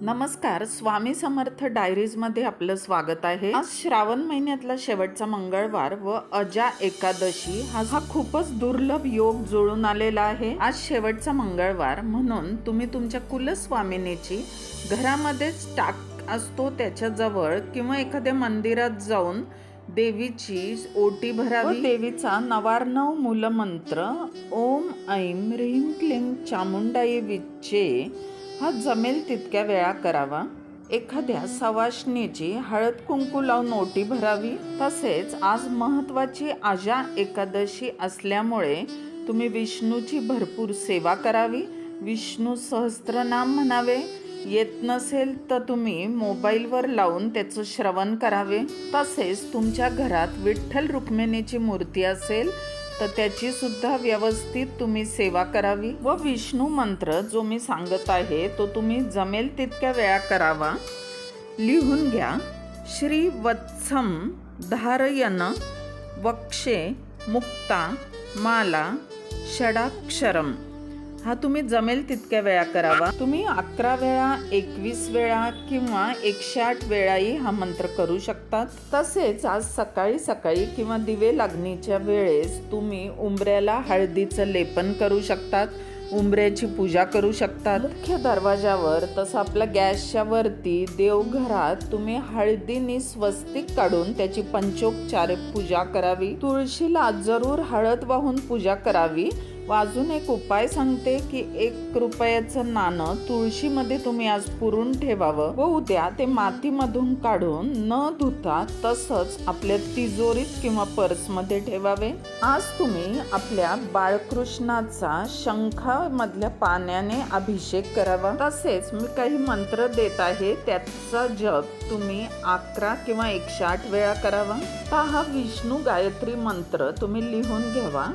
नमस्कार. स्वामी समर्थ डायरीजमध्ये आपलं स्वागत आहे. आज श्रावण महिन्यातला शेवटचा मंगळवार व अजा एकादशी हा खूपच दुर्लभ योग जुळून आलेला आहे. आज शेवटचा मंगळवार म्हणून तुम्ही तुमच्या कुलस्वामिनीची घरामध्येच टाक असतो त्याच्याजवळ किंवा एखाद्या मंदिरात जाऊन देवीची ओटी भरावी. देवीचा 99 मूलमंत्र ओम ऐं ह्रीं क्लीं चामुंडाई विच्चे हा जमेल तितक्या वेळा करावा. एखाद्या सवाष्णीची हळद कुंकू लावून ओटी भरावी. तसेच आज महत्त्वाची अजा एकादशी असल्यामुळे तुम्ही विष्णूची भरपूर सेवा करावी. विष्णू सहस्त्रनाम म्हणावे. येत नसेल तर तुम्ही मोबाईलवर लावून त्याचं श्रवण करावे. तसेच तुमच्या घरात विठ्ठल रुक्मिणीची मूर्ती असेल तर त्याची सुद्धा व्यवस्थित तुम्ही सेवा करावी. व विष्णू मंत्र जो मी सांगत आहे तो तुम्ही जमेल तितक्या वेळा करावा. लिहून घ्या. श्री वत्सम धारयन वक्षे मुक्ता माला षडाक्षरम हा तुम्ही जमेल तितक्या वेळा करावा. तुम्ही 11 वेळा, 21 वेळा किंवा 108 वेळाही हा मंत्र करू शकतात. तसेच आज सकाळी सकाळी किंवा दिवे लागणीच्या वेळेस तुम्ही उंबऱ्याला हळदीचं लेपन करू शकतात. उंबऱ्याची पूजा करू शकतात. मुख्य दरवाजावर तसं आपल्या गॅसच्या वरती देवघरात तुम्ही हळदीने स्वस्तिक काढून त्याची पंचोपचार पूजा करावी. तुळशीला जरूर हळद वाहून पूजा करावी. व अजून एक उपाय सांगते की 1 रुपयाचं नाणं तुळशीमध्ये तुम्ही आज पुरून ठेवावं व उद्या ते मातीमधून काढून न धुता तसंच आपल्या तिजोरीत किंवा पर्समध्ये ठेवावे. आज तुम्ही आपल्या बाळकृष्णाचा शंखामधल्या पाण्याने अभिषेक करावा. तसेच मी काही मंत्र देत आहे त्याचा जप तुम्ही 11 किंवा 108 वेळा करावा. हा विष्णू गायत्री मंत्र तुम्ही लिहून घ्यावा.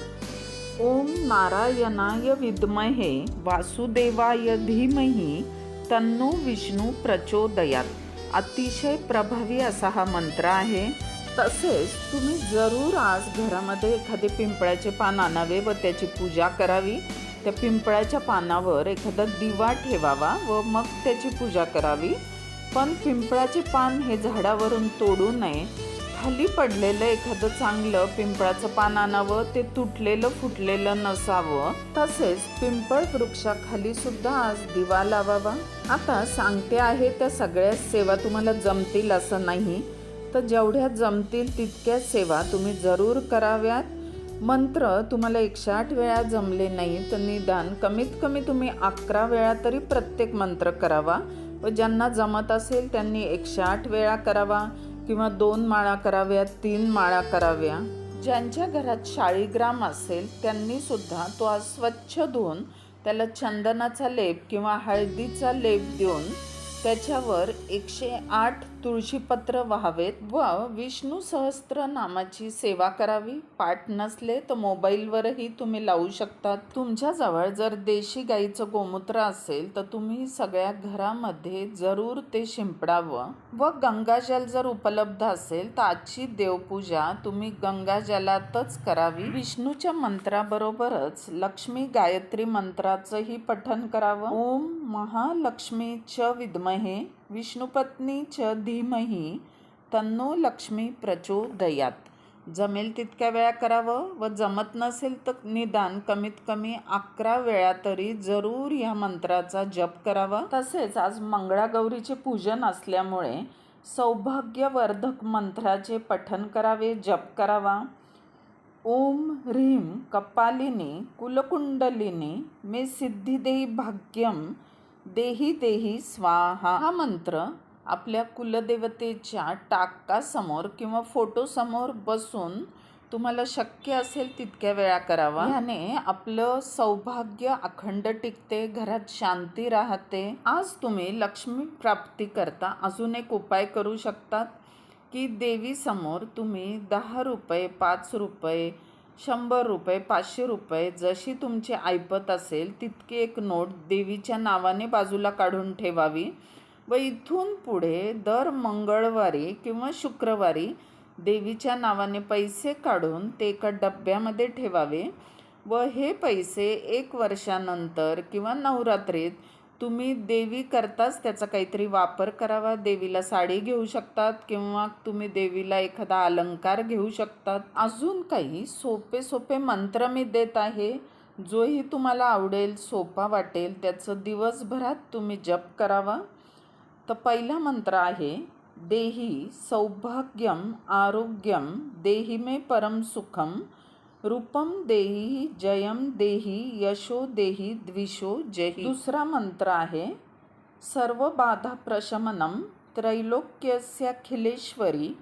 ओम नारायणाय विद्महे वासुदेवाय धीमहि तन्नो विष्णू प्रचोदयात. अतिशय प्रभावी असा हा मंत्र आहे. तसेच तुम्ही जरूर आज घरामध्ये एखादे पिंपळाचे पान आणावे व त्याची पूजा करावी. त्या पिंपळाच्या पानावर एखादा दिवा ठेवावा व मग त्याची पूजा करावी. पण पिंपळाचे पान हे झाडावरून तोडू नये. खाली पडलेलं एखादं चांगलं पिंपळाचं पान आणावं. ते तुटलेलं फुटलेलं नसावं. तसेच पिंपळ वृक्षाखाली सुद्धा आज दिवा लावावा. आता सांगते आहे त्या सगळ्या सेवा तुम्हाला जमतील असं नाही, तर जेवढ्या जमतील तितक्या सेवा तुम्ही जरूर कराव्यात. मंत्र तुम्हाला 108 वेळा जमले नाही तर निदान कमीत कमी तुम्ही 11 वेळा तरी प्रत्येक मंत्र करावा. व ज्यांना जमत असेल त्यांनी 108 वेळा करावा किंवा 2 माळा कराव्या, 3 माळा कराव्या. ज्यांच्या घरात शाळीग्राम असेल त्यांनी सुद्धा तो आज स्वच्छ धुवून त्याला चंदनाचा लेप किंवा हळदीचा लेप देऊन त्याच्यावर 108 तुळशीपत्र व्हावेत व विष्णू सहस्त्र नामाची सेवा करावी. पाठ नसले तर मोबाईलवरही तुम्ही लावू शकतात. तुमच्याजवळ जर देशी गाईचं गोमूत्र असेल तर तुम्ही सगळ्या घरामध्ये जरूर ते शिंपडावं. व गंगाजल जर उपलब्ध असेल तर आजची देवपूजा तुम्ही गंगाजलातच करावी. विष्णूच्या मंत्राबरोबरच लक्ष्मी गायत्री मंत्राचंही पठण करावं. ओम महालक्ष्मीच विद्महे विष्णुपत्नीच धीमहि तन्नो लक्ष्मी प्रचोदयात. जमेल तितक्या वेळा करावं व जमत नसेल तर निदान कमीत कमी 11 वेळा तरी जरूर या मंत्राचा जप करावा. तसेच आज मंगळागौरीचे पूजन असल्यामुळे सौभाग्यवर्धक मंत्राचे पठण करावे, जप करावा. ओम ह्रीं कपालिनी कुलकुंडलिनी मे सिद्धी देही भाग्यम देही देही स्वाहा हा मंत्र आपल्या कुलदेवतेच्या टाकासमोर किंवा फोटोसमोर बसून तुम्हाला शक्य असेल तितक्या वेळा करावा. याने आपलं सौभाग्य अखंड टिकते, घरात शांती राहते. आज तुम्ही लक्ष्मी प्राप्ती करता अजून एक उपाय करू शकतात की देवीसमोर तुम्ही 10 रुपये, 5 रुपये, 100 रुपये, 500 रुपये जशी तुमची ऐपत असेल तितकी एक नोट देवीच्या नावाने बाजूला काढून ठेवावी. व इथून पुढे दर मंगळवारी किंवा शुक्रवारी देवीच्या नावाने पैसे काढून ते एका डब्यामध्ये ठेवावे व हे पैसे 1 वर्षानंतर किंवा नवरात्रीत तुम्ही देवी करताच त्याचा काहीतरी वापर करावा. देवीला साडी घेऊ शकतात किंवा तुम्ही देवीला एखादा अलंकार घेऊ शकतात. अजून काही सोपे सोपे मंत्र मी देत आहे. जोही तुम्हाला आवडेल, सोपा वाटेल त्याचं दिवसभरात तुम्ही जप करावा. तर पहिला मंत्र आहे, देही सौभाग्यम आरोग्यम देही मे परम सुखम रूपम देही जयम देही यशो देही द्विषो जही. दुसरा मंत्र आहे, सर्व बाधा प्रशमनम त्रैलोक्यस्याखिलेश्वरी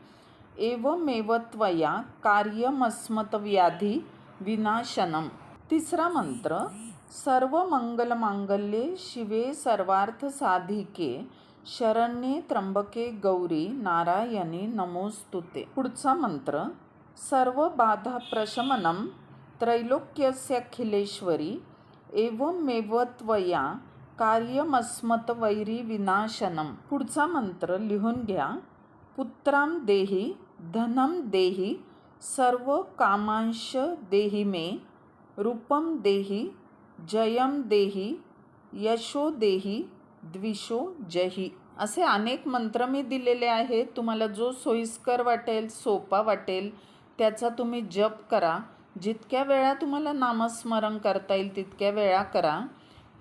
एवमेव त्वया कार्यमस्मत व्याधी विनाशनम. तिसरा मंत्र, सर्व मंगल मांगल्ये शिवे सर्वार्थ साधिके शरण्ये त्र्यंबके गौरी नारायणी नमोस्तुते. पुढचा मंत्र, सर्व बाधा प्रशमनम त्रैलोक्यस्याखिलेश्वरी एवमेव त्वया कार्यमस्मत वैरी विनाशनम. पुढचा मंत्र लिहून घ्या, पुत्राम देही धनम देही सर्व कामांश देही मे रूपम देही जयम देही यशो देही द्विषो जही. असे अनेक मंत्र मी दिलेले आहेत. तुम्हाला जो सोयीस्कर वाटेल, सोपा वाटेल त्याचा तुम्ही जप करा. जितक्या वेळा तुम्हाला नामस्मरण करता येईल तितक्या वेळा करा.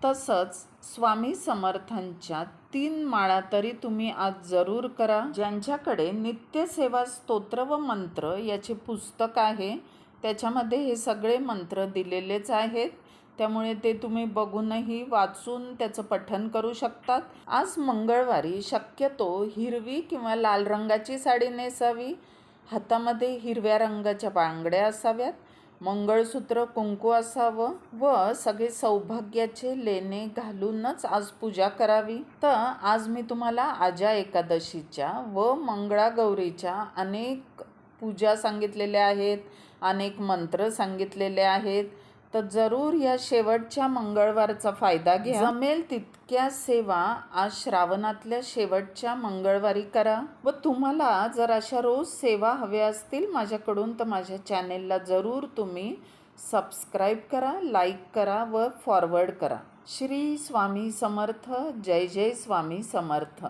तसंच स्वामी समर्थांच्या 3 माळा तरी तुम्ही आज जरूर करा. ज्यांच्याकडे नित्यसेवा स्तोत्र व मंत्र याचे पुस्तक आहे त्याच्यामध्ये हे सगळे मंत्र दिलेलेच आहेत. त्यामुळे ते तुम्ही बघूनही वाचून त्याचं पठण करू शकतात. आज मंगळवारी शक्यतो हिरवी किंवा लाल रंगाची साडी नेसावी. हातामध्ये हिरव्या रंगाच्या बांगड्या असाव्यात. मंगळसूत्र कुंकू असावं व सगळे सौभाग्याचे लेणे घालूनच आज पूजा करावी. तर आज मी तुम्हाला आजा एकादशीच्या व मंगळागौरीच्या अनेक पूजा सांगितलेल्या आहेत, अनेक मंत्र सांगितलेले आहेत. तर जरूर या शेवटच्या मंगळवारचा फायदा घ्या. जमेल तितक्या सेवा आज श्रावणातल्या शेवटच्या मंगळवारी करा. व तुम्हाला जर अशा रोज सेवा हव्या असतील माझ्याकडून तर माझ्या चॅनेलला जरूर तुम्ही सबस्क्राईब करा, लाईक करा व फॉरवर्ड करा. श्री स्वामी समर्थ. जय जय स्वामी समर्थ.